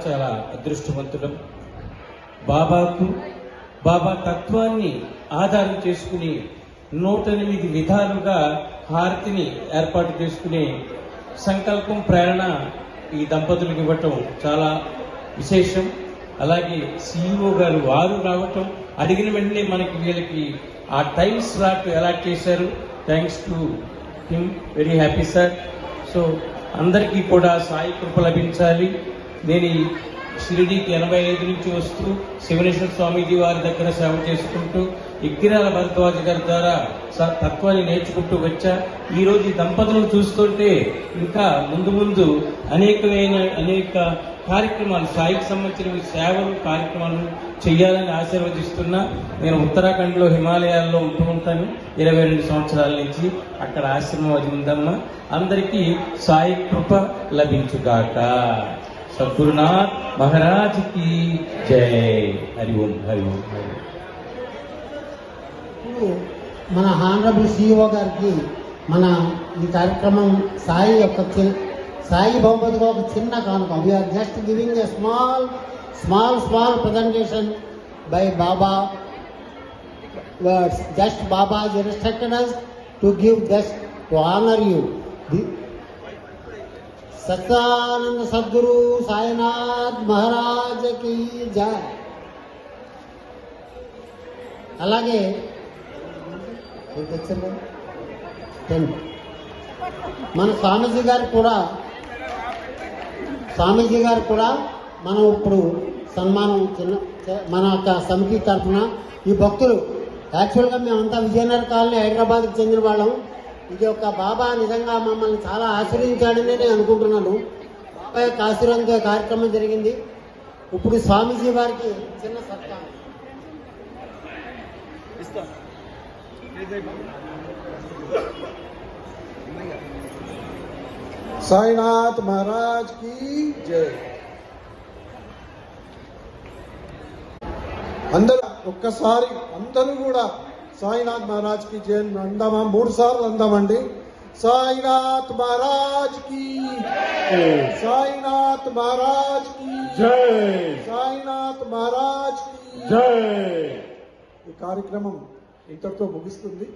చాలా అదృష్టవంతులం. బాబా తత్వాన్ని ఆధారం చేసుకుని 108 విధాలుగా హారతిని ఏర్పాటు చేసుకునే సంకల్పం, ప్రేరణ ఈ దంపతులకు ఇవ్వటం చాలా విశేషం. అలాగే CEO గారు వారు రావటం, అడిగిన వెంటనే మనకి వీళ్ళకి ఆ టైం స్లాట్ అలాట్ చేశారు. Thanks to him, very happy sir. So అందరికీ కూడా సాయి కృప లభించాలి. నేను ఈ షిరిడీకి 85 నుంచి వస్తూ శివనేశ్వర స్వామీజీ వారి దగ్గర సేవ చేసుకుంటూ ఇక్కిరాల భరద్వాజ గారి ద్వారా తత్వాన్ని నేర్చుకుంటూ వచ్చా. ఈరోజు ఈ దంపతులను చూస్తుంటే ఇంకా ముందు అనేక కార్యక్రమాలు, సాయికి సంబంధించిన సేవలు, కార్యక్రమాలు చేయాలని ఆశీర్వదిస్తున్నా. నేను ఉత్తరాఖండ్లో హిమాలయాల్లో ఉంటూ ఉంటాను 22 సంవత్సరాల నుంచి. అక్కడ ఆశ్రమం అది ఉందమ్మా. అందరికీ సాయి కృప లభించుగాక. సద్గురునాథ్ మహారాజ్ కి జై. హరి ఓం, హరి ఓం, హరి ఓం. మన హానరబుల్ CEO గారికి మన ఈ కార్యక్రమం సాయి బహుమతిగా ఒక చిన్న కానుక. We're just giving a small presentation by Baba words. Just Baba instructed us to give just to honor you. Satyananda Sadguru Sainath Maharaj కి జై. అలాగే మన స్వామీజీ గారు కూడా మనం ఇప్పుడు సన్మానం మన యొక్క సమితి తరఫున ఈ భక్తులు, యాక్చువల్గా మేమంతా విజయనగర్ కాలనీ హైదరాబాద్కి చెందిన వాళ్ళం. ఇది ఒక బాబా నిజంగా మమ్మల్ని చాలా ఆశీర్వదించాడని నేను అనుకుంటున్నాను. బాబా యొక్క ఆశీర్వాదంతో కార్యక్రమం జరిగింది. ఇప్పుడు స్వామీజీ వారికి చిన్న సత్కారం. సాయినాథ్ మహారాజ్ కి జై. ఒక్కసారి అందరూ కూడా సాయినాథ్ మహారాజ్ కి జై అందామా? 3 సార్లు అందామండి. సాయినాథ్ మహారాజ్ కి సాయినాథ్ మహారాజ్ కి జై. సాయినాథ్ మహారాజ్ కి జై. ఈ కార్యక్రమం ఇంతటితో ముగిస్తుంది.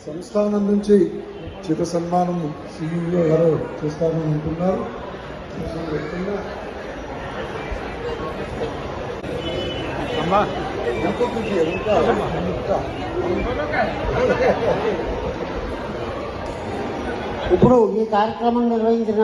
సంస్థానం నుంచి చిరు సన్మానం CEO గారు చేస్తారని అంటున్నారు. ఇప్పుడు ఈ కార్యక్రమం నిర్వహించిన